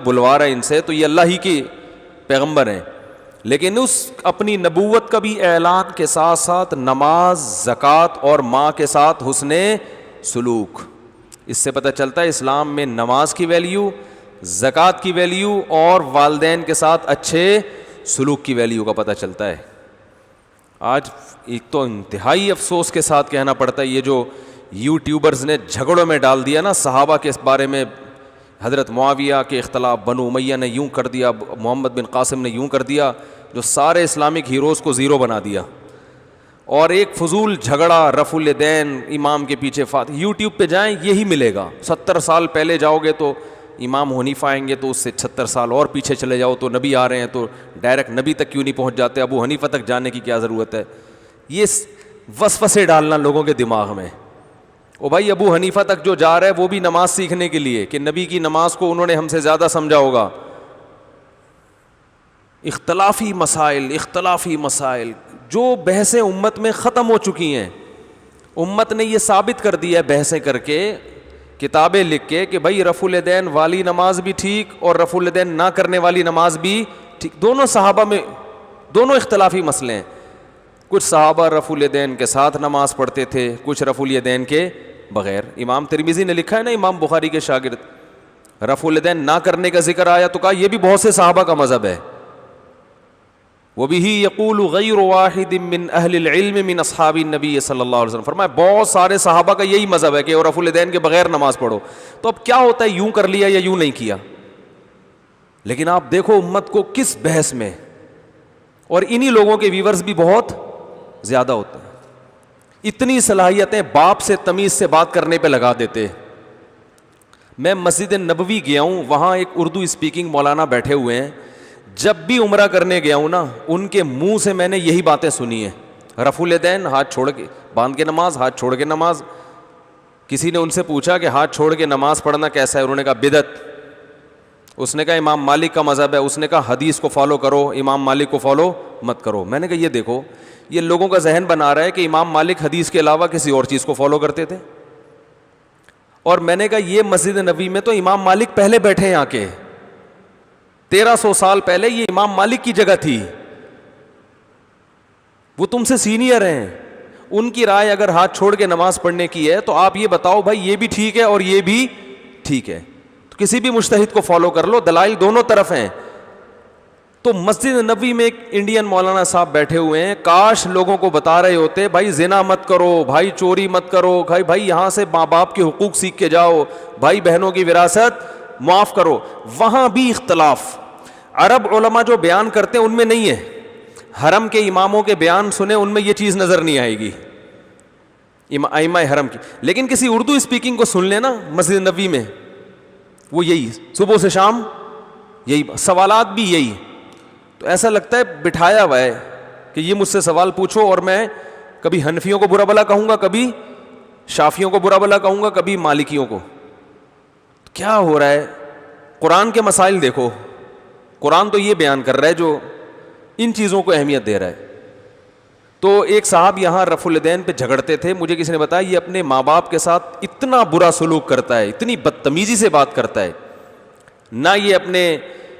بلوا رہا ہے ان سے تو یہ اللہ ہی کے پیغمبر ہیں، لیکن اس اپنی نبوت کا بھی اعلان کے ساتھ ساتھ نماز، زکوٰۃ اور ماں کے ساتھ حسن سلوک. اس سے پتہ چلتا ہے اسلام میں نماز کی ویلیو، زکوٰۃ کی ویلیو اور والدین کے ساتھ اچھے سلوک کی ویلیو کا پتہ چلتا ہے. آج ایک تو انتہائی افسوس کے ساتھ کہنا پڑتا ہے، یہ جو یوٹیوبرز نے جھگڑوں میں ڈال دیا نا صحابہ کے بارے میں، حضرت معاویہ کے اختلاف، بنو امیہ نے یوں کر دیا، محمد بن قاسم نے یوں کر دیا، جو سارے اسلامک ہیروز کو زیرو بنا دیا. اور ایک فضول جھگڑا رفع الیدین امام کے پیچھے یوٹیوب پہ جائیں یہی ملے گا. 70 سال پہلے جاؤ گے تو امام حنیفہ آئیں گے، تو اس سے 76 سال اور پیچھے چلے جاؤ تو نبی آ رہے ہیں، تو ڈائریکٹ نبی تک کیوں نہیں پہنچ جاتے؟ ابو حنیفہ تک جانے کی کیا ضرورت ہے؟ یہ وسوسے ڈالنا لوگوں کے دماغ میں. او بھائی ابو حنیفہ تک جو جا رہا ہے وہ بھی نماز سیکھنے کے لیے کہ نبی کی نماز کو انہوں نے ہم سے زیادہ سمجھا ہوگا. اختلافی مسائل جو بحثیں امت میں ختم ہو چکی ہیں. امت نے یہ ثابت کر دیا ہے بحثیں کر کے، کتابیں لکھ کے، کہ بھائی رفع الیدین والی نماز بھی ٹھیک اور رفع الیدین نہ کرنے والی نماز بھی ٹھیک. دونوں صحابہ میں دونوں اختلافی مسئلے ہیں. کچھ صحابہ رفع الیدین کے ساتھ نماز پڑھتے تھے، کچھ رفع الیدین کے بغیر. امام ترمذی نے لکھا ہے نا، امام بخاری کے شاگرد، رفع الیدین نہ کرنے کا ذکر آیا تو کہا یہ بھی بہت سے صحابہ کا مذہب ہے. وَبِهِ يَقُولُ غَيْرُ وَاحِدٍ مِّنْ أَهْلِ الْعِلْمِ مِّنْ أَصْحَابِ النَّبِيِّ صلی اللہ علیہ وسلم. فرمایا بہت سارے صحابہ کا یہی مذہب ہے کہ رفع الیدین کے بغیر نماز پڑھو. تو اب کیا ہوتا ہے، یوں کر لیا یا یوں نہیں کیا؟ لیکن آپ دیکھو امت کو کس بحث میں، اور انہی لوگوں کے ویورز بھی بہت زیادہ ہوتے ہیں. اتنی صلاحیتیں باپ سے تمیز سے بات کرنے پہ لگا دیتے. میں مسجد نبوی گیا ہوں، وہاں ایک اردو اسپیکنگ مولانا بیٹھے ہوئے ہیں. جب بھی عمرہ کرنے گیا ہوں نا، ان کے منہ سے میں نے یہی باتیں سنی ہیں. رفع الیدین، ہاتھ چھوڑ کے باندھ کے نماز، ہاتھ چھوڑ کے نماز. کسی نے ان سے پوچھا کہ ہاتھ چھوڑ کے نماز پڑھنا کیسا ہے؟ انہوں نے کہا بدعت. اس نے کہا امام مالک کا مذہب ہے. اس نے کہا حدیث کو فالو کرو، امام مالک کو فالو مت کرو. میں نے کہا یہ دیکھو، یہ لوگوں کا ذہن بنا رہا ہے کہ امام مالک حدیث کے علاوہ کسی اور چیز کو فالو کرتے تھے. اور میں نے کہا یہ مسجد نبوی میں تو امام مالک پہلے بیٹھے ہیں آ کے. 1300 سال پہلے یہ امام مالک کی جگہ تھی. وہ تم سے سینئر ہیں. ان کی رائے اگر ہاتھ چھوڑ کے نماز پڑھنے کی ہے تو آپ یہ بتاؤ بھائی یہ بھی ٹھیک ہے اور یہ بھی ٹھیک ہے. تو کسی بھی مجتہد کو فالو کر لو، دلائل دونوں طرف ہیں. تو مسجد نبوی میں ایک انڈین مولانا صاحب بیٹھے ہوئے ہیں. کاش لوگوں کو بتا رہے ہوتے بھائی زنا مت کرو، بھائی چوری مت کرو، بھائی یہاں سے ماں باپ کے حقوق سیکھ کے جاؤ، بھائی بہنوں کی وراثت معاف کرو. وہاں بھی اختلاف. عرب علماء جو بیان کرتے ہیں ان میں نہیں ہے. حرم کے اماموں کے بیان سنیں، ان میں یہ چیز نظر نہیں آئے گی ائمہ حرم کی. لیکن کسی اردو اسپیکنگ کو سن لینا مسجد نبوی میں، وہ یہی صبح سے شام یہی سوالات بھی یہی. تو ایسا لگتا ہے بٹھایا ہوا ہے کہ یہ مجھ سے سوال پوچھو اور میں کبھی حنفیوں کو برا بھلا کہوں گا، کبھی شافیوں کو برا بھلا کہوں گا، کبھی مالکیوں کو. کیا ہو رہا ہے؟ قرآن کے مسائل دیکھو. قرآن تو یہ بیان کر رہا ہے جو ان چیزوں کو اہمیت دے رہا ہے. تو ایک صاحب یہاں رفع الیدین پہ جھگڑتے تھے. مجھے کسی نے بتایا یہ اپنے ماں باپ کے ساتھ اتنا برا سلوک کرتا ہے، اتنی بدتمیزی سے بات کرتا ہے. نہ یہ اپنے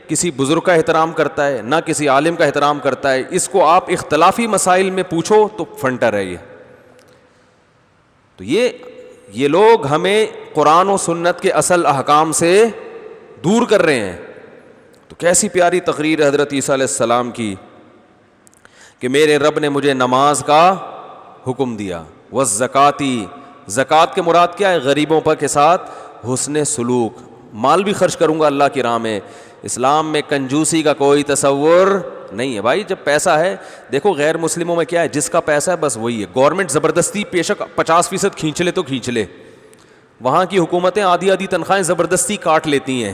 کسی بزرگ کا احترام کرتا ہے، نہ کسی عالم کا احترام کرتا ہے. اس کو آپ اختلافی مسائل میں پوچھو تو فنٹر ہے یہ. تو یہ لوگ ہمیں قرآن و سنت کے اصل احکام سے دور کر رہے ہیں. تو کیسی پیاری تقریر ہے حضرت عیسیٰ علیہ السلام کی کہ میرے رب نے مجھے نماز کا حکم دیا. والزکاتی، زکوٰۃ کے مراد کیا ہے؟ غریبوں پر کے ساتھ حسن سلوک. مال بھی خرچ کروں گا اللہ کی راہ میں. اسلام میں کنجوسی کا کوئی تصور نہیں ہے بھائی. جب پیسہ ہے، دیکھو غیر مسلموں میں کیا ہے، جس کا پیسہ ہے بس وہی ہے. گورنمنٹ زبردستی بیشک 50% کھینچ لے تو کھینچ لے. وہاں کی حکومتیں آدھی آدھی تنخواہیں زبردستی کاٹ لیتی ہیں.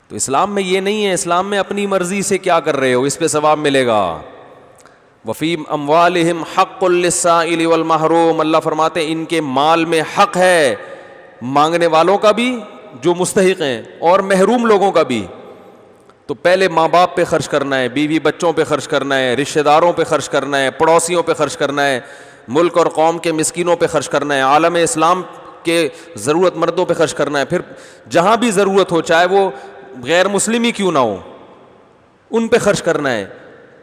تو اسلام میں یہ نہیں ہے. اسلام میں اپنی مرضی سے کیا کر رہے ہو اس پہ ثواب ملے گا. وفی اموالہم حق للسائل والمحروم. اللہ فرماتے ہیں ان کے مال میں حق ہے، مانگنے والوں کا بھی جو مستحق ہیں اور محروم لوگوں کا بھی. تو پہلے ماں باپ پہ خرچ کرنا ہے، بیوی بچوں پہ خرچ کرنا ہے، رشتہ داروں پہ خرچ کرنا ہے، پڑوسیوں پہ خرچ کرنا ہے، ملک اور قوم کے مسکینوں پہ خرچ کرنا ہے. عالم اسلام کہ ضرورت مندوں پہ خرچ کرنا ہے. پھر جہاں بھی ضرورت ہو, چاہے وہ غیر مسلم ہی کیوں نہ ہو, ان پہ خرچ کرنا ہے.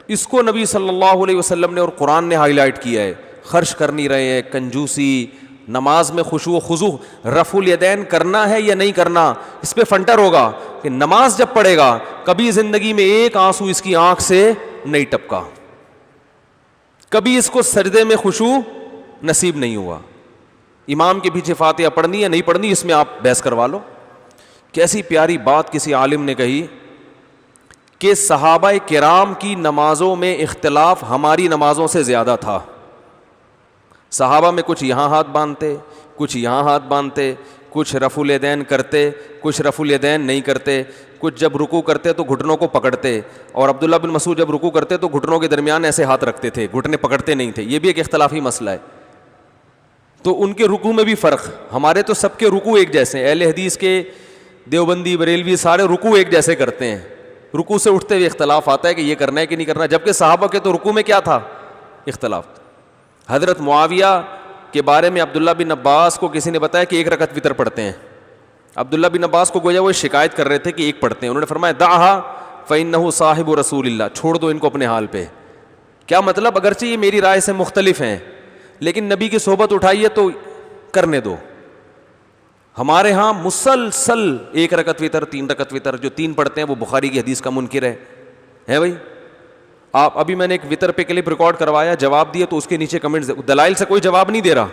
اس کو نبی صلی اللہ علیہ وسلم نے اور قرآن نے ہائی لائٹ کیا ہے. خرچ کر نہیں رہے ہیں, کنجوسی, نماز میں خشوع و خضوع, رفع الیدین کرنا ہے یا نہیں کرنا, اس پہ فنٹر ہوگا کہ نماز جب پڑھے گا کبھی زندگی میں ایک آنسو اس کی آنکھ سے نہیں ٹپکا, کبھی اس کو سجدے میں خشوع نصیب نہیں ہوا. امام کے پیچھے فاتحہ پڑھنی ہے نہیں پڑھنی, اس میں آپ بحث کروا لو. کیسی پیاری بات کسی عالم نے کہی کہ صحابہ کرام کی نمازوں میں اختلاف ہماری نمازوں سے زیادہ تھا. صحابہ میں کچھ یہاں ہاتھ باندھتے, کچھ یہاں ہاتھ باندھتے, کچھ رفع الیدین کرتے, کچھ رفع الیدین نہیں کرتے, کچھ جب رکوع کرتے تو گھٹنوں کو پکڑتے, اور عبداللہ بن مسعود جب رکوع کرتے تو گھٹنوں کے درمیان ایسے ہاتھ رکھتے تھے, گھٹنے پکڑتے نہیں تھے. یہ بھی ایک اختلافی مسئلہ ہے. تو ان کے رکوع میں بھی فرق. ہمارے تو سب کے رکوع ایک جیسے ہیں, اہل حدیث کے دیوبندی بریلوی سارے رکوع ایک جیسے کرتے ہیں. رکوع سے اٹھتے ہوئے اختلاف آتا ہے کہ یہ کرنا ہے کہ نہیں کرنا, جبکہ صحابہ کے تو رکوع میں کیا تھا, اختلاف. حضرت معاویہ کے بارے میں عبداللہ بن عباس کو کسی نے بتایا کہ 1 رکعت وتر پڑھتے ہیں. عبداللہ بن عباس کو گویا وہ شکایت کر رہے تھے کہ 1 پڑھتے ہیں. انہوں نے فرمایا دعھا فإنہ صاحب رسول اللہ, چھوڑ دو ان کو اپنے حال پہ. کیا مطلب, اگرچہ یہ میری رائے سے مختلف ہیں لیکن نبی کی صحبت اٹھائیے تو کرنے دو. ہمارے ہاں مسلسل 1 رکعت وتر, 3 رکعت وتر, جو 3 پڑھتے ہیں وہ بخاری کی حدیث کا منکر ہے بھائی. آپ ابھی میں نے ایک وتر پہ کلپ ریکارڈ کروایا, جواب دیا تو اس کے نیچے کمنٹس, دلائل سے کوئی جواب نہیں دے رہا,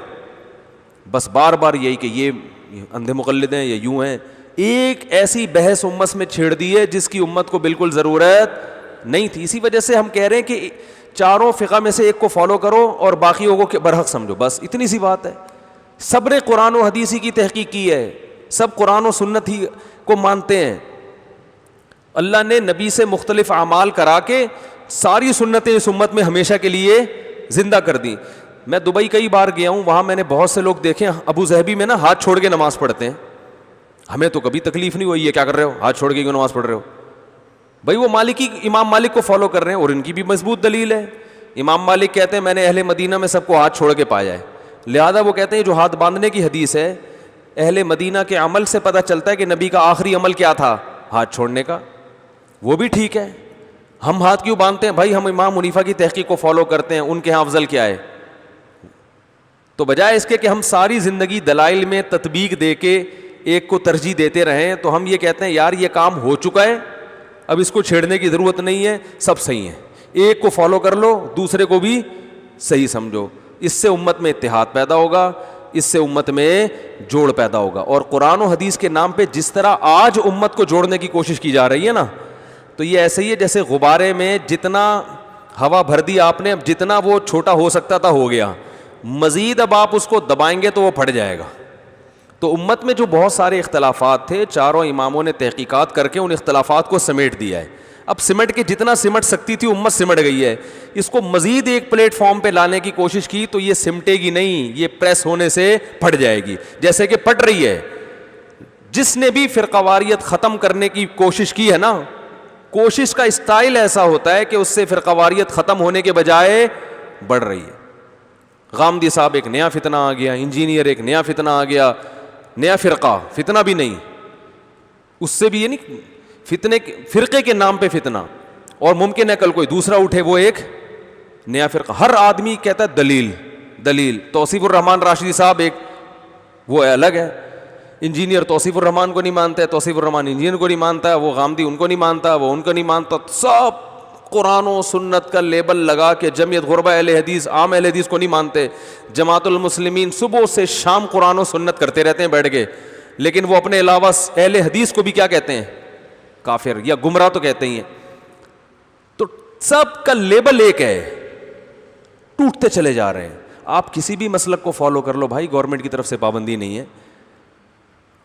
بس بار بار یہی کہ یہ اندھے مقلد ہیں, یہ یوں ہیں. ایک ایسی بحث امت میں چھیڑ دی ہے جس کی امت کو بالکل ضرورت نہیں تھی. اسی وجہ سے ہم کہہ رہے ہیں کہ چاروں فقہ میں سے ایک کو فالو کرو اور باقیوں کو برحق سمجھو, بس اتنی سی بات ہے. سب نے قرآن و حدیث کی تحقیق کی ہے, سب قرآن و سنت ہی کو مانتے ہیں. اللہ نے نبی سے مختلف اعمال کرا کے ساری سنتیں اس امت میں ہمیشہ کے لیے زندہ کر دی. میں دبئی کئی بار گیا ہوں, وہاں میں نے بہت سے لوگ دیکھے ابو ظہبی میں نا ہاتھ چھوڑ کے نماز پڑھتے ہیں. ہمیں تو کبھی تکلیف نہیں ہوئی ہے, کیا کر رہے ہو, ہاتھ چھوڑ کے کیوں نماز پڑھ رہے ہو. بھائی وہ مالکی, امام مالک کو فالو کر رہے ہیں اور ان کی بھی مضبوط دلیل ہے. امام مالک کہتے ہیں میں نے اہل مدینہ میں سب کو ہاتھ چھوڑ کے پایا ہے, لہذا وہ کہتے ہیں جو ہاتھ باندھنے کی حدیث ہے, اہل مدینہ کے عمل سے پتہ چلتا ہے کہ نبی کا آخری عمل کیا تھا, ہاتھ چھوڑنے کا. وہ بھی ٹھیک ہے, ہم ہاتھ کیوں باندھتے ہیں بھائی, ہم امام حنیفہ کی تحقیق کو فالو کرتے ہیں, ان کے ہاں افضل کیا ہے. تو بجائے اس کے کہ ہم ساری زندگی دلائل میں تطبیق دے کے ایک کو ترجیح دیتے رہیں, تو ہم یہ کہتے ہیں یار یہ کام ہو چکا ہے, اب اس کو چھیڑنے کی ضرورت نہیں ہے, سب صحیح ہیں, ایک کو فالو کر لو, دوسرے کو بھی صحیح سمجھو. اس سے امت میں اتحاد پیدا ہوگا, اس سے امت میں جوڑ پیدا ہوگا. اور قرآن و حدیث کے نام پہ جس طرح آج امت کو جوڑنے کی کوشش کی جا رہی ہے نا, تو یہ ایسے ہی ہے جیسے غبارے میں جتنا ہوا بھر دی آپ نے, اب جتنا وہ چھوٹا ہو سکتا تھا ہو گیا, مزید اب آپ اس کو دبائیں گے تو وہ پھٹ جائے گا. تو امت میں جو بہت سارے اختلافات تھے, چاروں اماموں نے تحقیقات کر کے ان اختلافات کو سمیٹ دیا ہے. اب سمٹ کے جتنا سمٹ سکتی تھی امت سمٹ گئی ہے, اس کو مزید ایک پلیٹ فارم پہ لانے کی کوشش کی تو یہ سمٹے گی نہیں, یہ پریس ہونے سے پھٹ جائے گی, جیسے کہ پھٹ رہی ہے. جس نے بھی فرقواریت ختم کرنے کی کوشش کی ہے نا, کوشش کا اسٹائل ایسا ہوتا ہے کہ اس سے فرقواریت ختم ہونے کے بجائے بڑھ رہی ہے. غامدی صاحب ایک نیا فتنہ آ گیا, انجینئر ایک نیا فتنہ آ گیا, نیا فرقہ, فتنہ بھی نہیں, اس سے بھی یہ نہیں, فتنے فرقے کے نام پہ فتنہ, اور ممکن ہے کل کوئی دوسرا اٹھے وہ ایک نیا فرقہ. ہر آدمی کہتا ہے دلیل دلیل. توصیف الرحمان راشدی صاحب ایک وہ الگ ہے, انجینئر توصیف الرحمان کو نہیں مانتا ہے, توصیف الرحمان انجینئر کو نہیں مانتا ہے, وہ غامدی ان کو نہیں مانتا, وہ ان کو نہیں مانتا. سب قرآن و سنت کا لیبل لگا کے جمعیت غربہ اہل حدیث, عام اہل حدیث کو نہیں مانتے. جماعت المسلمین صبح سے شام قرآن و سنت کرتے رہتے ہیں بیٹھ کے, لیکن وہ اپنے علاوہ اہل حدیث کو بھی کیا کہتے ہیں, کافر یا گمراہ تو کہتے ہی ہیں. تو سب کا لیبل ایک ہے, ٹوٹتے چلے جا رہے ہیں. آپ کسی بھی مسلک کو فالو کر لو بھائی, گورنمنٹ کی طرف سے پابندی نہیں ہے.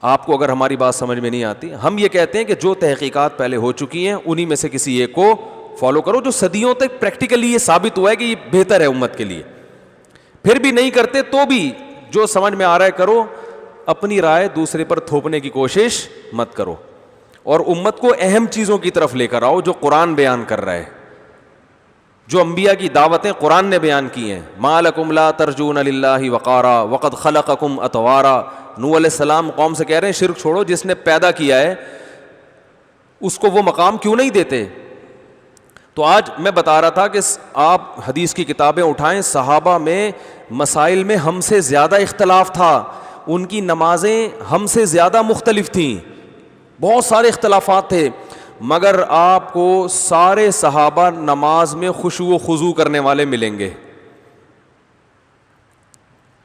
آپ کو اگر ہماری بات سمجھ میں نہیں آتی, ہم یہ کہتے ہیں کہ جو تحقیقات پہلے ہو چکی ہیں انہی میں سے کسی ایک کو فالو کرو, جو صدیوں تک پریکٹیکلی یہ ثابت ہوا ہے کہ یہ بہتر ہے امت کے لیے. پھر بھی نہیں کرتے تو بھی جو سمجھ میں آ رہا ہے کرو, اپنی رائے دوسرے پر تھوپنے کی کوشش مت کرو, اور امت کو اہم چیزوں کی طرف لے کر آؤ جو قرآن بیان کر رہا ہے. جو انبیاء کی دعوتیں قرآن نے بیان کی ہیں. ما لکم لا ترجون للہ وقارا وقد خلقکم اطوارا. نوح علیہ السلام قوم سے کہہ رہے ہیں شرک چھوڑو, جس نے پیدا کیا ہے اس کو وہ مقام کیوں نہیں دیتے. تو آج میں بتا رہا تھا کہ آپ حدیث کی کتابیں اٹھائیں, صحابہ میں مسائل میں ہم سے زیادہ اختلاف تھا, ان کی نمازیں ہم سے زیادہ مختلف تھیں, بہت سارے اختلافات تھے, مگر آپ کو سارے صحابہ نماز میں خشوع و خضوع کرنے والے ملیں گے,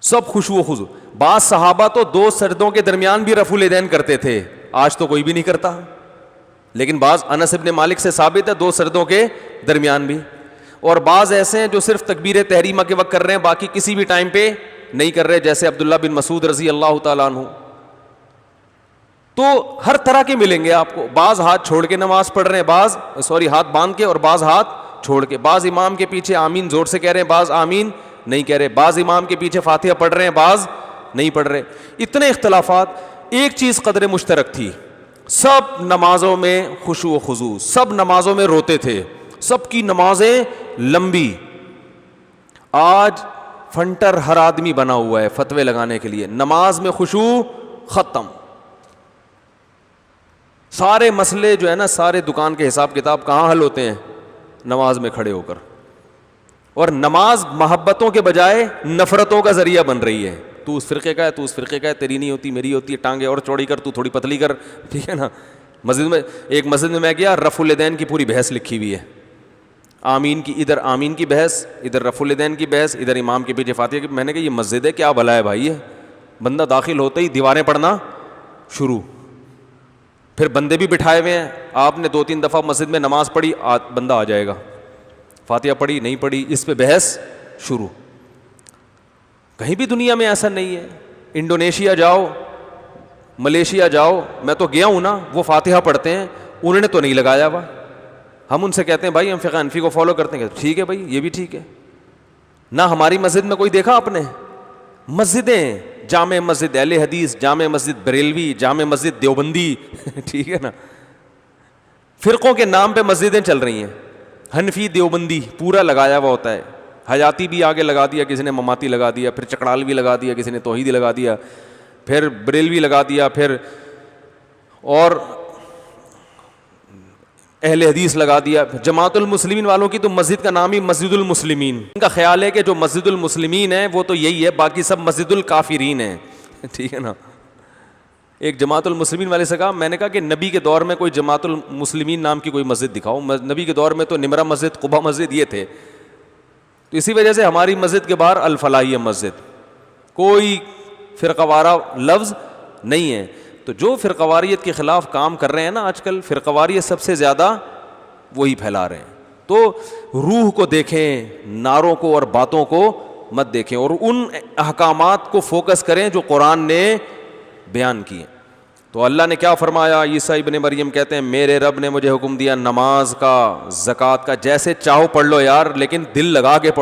سب خشوع و خضوع. بعض صحابہ تو 2 سجدوں کے درمیان بھی رفع الیدین کرتے تھے, آج تو کوئی بھی نہیں کرتا, لیکن بعض انس ابن مالک سے ثابت ہے 2 سجدوں کے درمیان بھی, اور بعض ایسے ہیں جو صرف تکبیر تحریمہ کے وقت کر رہے ہیں, باقی کسی بھی ٹائم پہ نہیں کر رہے, جیسے عبداللہ بن مسعود رضی اللہ تعالیٰ عنہ. تو ہر طرح کے ملیں گے آپ کو, بعض ہاتھ چھوڑ کے نماز پڑھ رہے ہیں, ہاتھ باندھ کے, اور بعض ہاتھ چھوڑ کے, بعض امام کے پیچھے آمین زور سے کہہ رہے ہیں, بعض آمین نہیں کہہ رہے, بعض امام کے پیچھے فاتحہ پڑھ رہے ہیں, بعض نہیں پڑھ رہے. اتنے اختلافات, ایک چیز قدر مشترک تھی, سب نمازوں میں خشوع و خضوع, سب نمازوں میں روتے تھے, سب کی نمازیں لمبی. آج فنٹر ہر آدمی بنا ہوا ہے فتوے لگانے کے لیے, نماز میں خشوع ختم, سارے مسئلے جو ہے نا, سارے دکان کے حساب کتاب کہاں حل ہوتے ہیں؟ نماز میں کھڑے ہو کر. اور نماز محبتوں کے بجائے نفرتوں کا ذریعہ بن رہی ہے. تو اس فرقے کا ہے, تو اس فرقے کا ہے, تیری نہیں ہوتی میری ہوتی ہے, ٹانگیں اور چوڑی کر, تو تھوڑی پتلی کر, ٹھیک ہے نا. مسجد میں, ایک مسجد میں گیا, رفع الیدین کی پوری بحث لکھی ہوئی ہے, آمین کی, ادھر آمین کی بحث, ادھر رفع الیدین کی بحث, ادھر امام کے پیچھے فاتحہ کی. میں نے کہا یہ مسجد ہے کیا بھلا ہے بھائی, ہے بندہ داخل ہوتے ہی دیواریں پڑھنا شروع, پھر بندے بھی بٹھائے ہوئے ہیں. آپ نے 2-3 دفعہ مسجد میں نماز پڑھی, بندہ آ جائے گا, فاتحہ پڑھی نہیں پڑھی, اس پہ بحث شروع. کہیں بھی دنیا میں ایسا نہیں ہے. انڈونیشیا جاؤ, ملیشیا جاؤ, میں تو گیا ہوں نا, وہ فاتحہ پڑھتے ہیں, انہوں نے تو نہیں لگایا ہوا. ہم ان سے کہتے ہیں بھائی ہم فقہ حنفی کو فالو کرتے ہیں, ٹھیک ہے بھائی یہ بھی ٹھیک ہے. نہ ہماری مسجد میں کوئی دیکھا آپ نے, مسجدیں, جامع مسجد اہل حدیث, جامع مسجد بریلوی, جامع مسجد دیوبندی, ٹھیک ہے نا, فرقوں کے نام پہ مسجدیں چل رہی ہیں. حنفی دیوبندی پورا لگایا ہوا ہوتا ہے, حیاتی بھی آگے لگا دیا کسی نے, مماتی لگا دیا, پھر چکڑال بھی لگا دیا کسی نے, توحیدی لگا دیا, پھر بریلوی لگا دیا, پھر اور اہل حدیث لگا دیا. جماعت المسلمین والوں کی تو مسجد کا نام ہی مسجد المسلمین. ان کا خیال ہے کہ جو مسجد المسلمین ہے وہ تو یہی ہے, باقی سب مسجد الکافرین ہیں, ٹھیک ہے نا. ایک جماعت المسلمین والے سے کہا, میں نے کہا کہ نبی کے دور میں کوئی جماعت المسلمین نام کی کوئی مسجد دکھاؤ. نبی کے دور میں تو نمرہ مسجد, قبا مسجد یہ تھے. تو اسی وجہ سے ہماری مسجد کے باہر الفلاحیہ مسجد, کوئی فرقہ وارہ لفظ نہیں ہے. تو جو فرقہ واریت کے خلاف کام کر رہے ہیں نا آج کل, فرقہ واریت سب سے زیادہ وہی پھیلا رہے ہیں. تو روح کو دیکھیں, نعروں کو اور باتوں کو مت دیکھیں, اور ان احکامات کو فوکس کریں جو قرآن نے بیان کیے. تو اللہ نے کیا فرمایا, عیسیٰ ابن مریم کہتے ہیں میرے رب نے مجھے حکم دیا نماز کا, زکوٰۃ کا, جیسے چاہو پڑھ لو یار, لیکن دل لگا کے پڑھو.